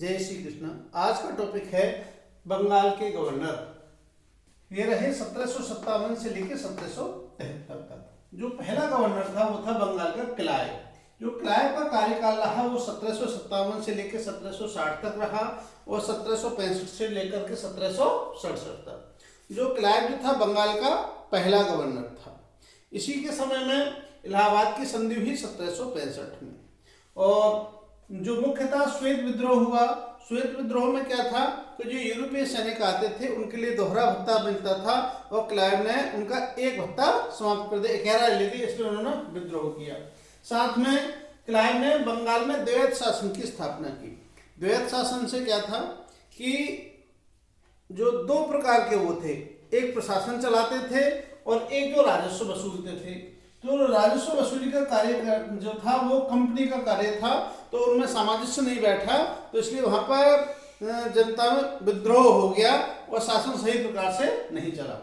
जय श्री कृष्ण। आज का टॉपिक है बंगाल के गवर्नर। ये रहे 1757 से लेकर 1773 तक। जो पहला गवर्नर था वो था बंगाल का क्लाइव। जो क्लाइव का कार्यकाल रहा वो 1757 से लेकर 1760 तक रहा और 1765 से लेकर के 1767 तक। जो क्लाइव जो था बंगाल का पहला गवर्नर था। इसी के समय में इलाहाबाद की संधि हुई 1765 में। और जो मुख्य था श्वेत विद्रोह हुआ। श्वेत विद्रोह में क्या था कि जो यूरोपीय सैनिक आते थे उनके लिए दोहरा भत्ता मिलता था और क्लाइव ने उनका एक भत्ता समाप्त कर दिया, 11 ले दी, इसलिए उन्होंने विद्रोह किया। साथ में क्लाइव ने बंगाल में द्वैत शासन की स्थापना की। द्वैत शासन से क्या था कि जो दो प्रकार के वो थे, एक प्रशासन चलाते थे और एक जो राजस्व वसूलते थे। तो राजस्व वसूली का कार्य जो था वो कंपनी का कार्य था, तो उनमें सामंजस्य नहीं बैठा, तो इसलिए वहां पर जनता में विद्रोह हो गया और शासन सही प्रकार से नहीं चला।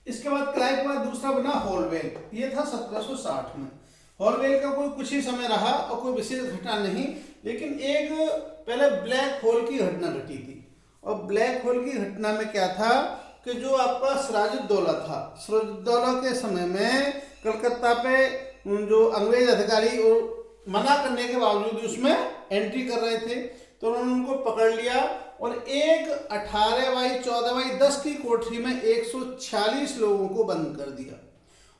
इसके बाद क्लाइव के बाद दूसरा बना होलवेल। ये था 1760 में। होलवेल का कोई कुछ ही समय रहा और कोई विशेष घटना नहीं, लेकिन एक पहले ब्लैक होल की घटना घटी थी। और ब्लैक होल की घटना में क्या था कि जो आपका सिराजुद्दौला था, सिराजुद्दौला के समय में कलकत्ता पे जो अंग्रेज अधिकारी मना करने के बावजूद उसमें एंट्री कर रहे थे, तो उन्होंने उनको पकड़ लिया और एक 18x14x10 की कोठरी में 146 लोगों को बंद कर दिया।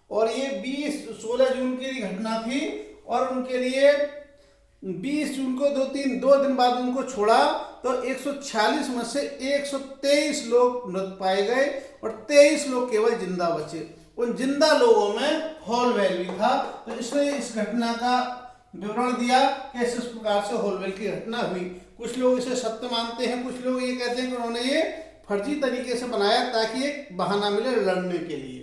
और ये 16 जून की घटना थी और उनके लिए 20 जून को दो दिन बाद उनको छोड़ा, तो 146 में से 123 लोग मृत पाए गए और 23 लोग केवल जिंदा बचे। उन जिंदा लोगों में होलवेल भी था। तो इसने इस घटना का विवरण दिया कि इस प्रकार से होलवेल की घटना हुई। कुछ लोग इसे सत्य मानते हैं, कुछ लोग ये कहते हैं कि उन्होंने ये फर्जी तरीके से बनाया ताकि एक बहाना मिले लड़ने के लिए।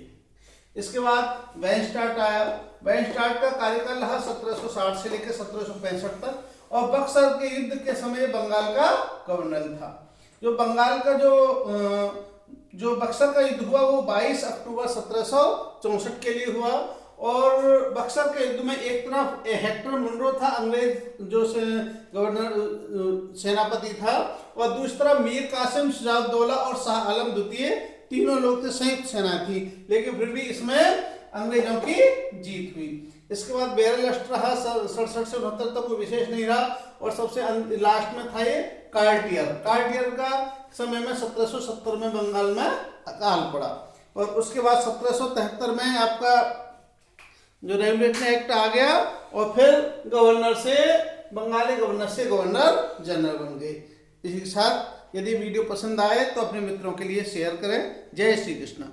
इसके बाद वेनस्टार्ट आया। वेनस्टार्ट का कार्यकाल रहा 1760 से लेकर 1765 तक और बक्सर के युद्ध के समय बंगाल का गवर्नर था। जो बंगाल का जो बक्सर का युद्ध हुआ वो 22 अक्टूबर 1764 के लिए हुआ। और बक्सर के युद्ध में एक तरफ हेक्टर मुनरो था, अंग्रेज जो गवर्नर सेनापति था, और दूसरी तरफ मीर कासिम, सिराजुद्दौला और शाह आलम द्वितीय, तीनों लोग थे, संयुक्त सेना थी, लेकिन फिर भी इसमें अंग्रेजों की जीत हुई। इसके बाद बैरल रहा 67 से 69 तक कोई विशेष नहीं रहा। और सबसे लास्ट में था ये कार्टियर। कार्टियर का समय में 1770 में बंगाल में अकाल पड़ा। और उसके बाद 1773 में आपका जो रेगुलेटरी एक्ट आ गया और फिर बंगाली गवर्नर से गवर्नर जनरल बन गए। इसी के साथ यदि वीडियो पसंद आए तो अपने मित्रों के लिए शेयर करें। जय श्री कृष्ण।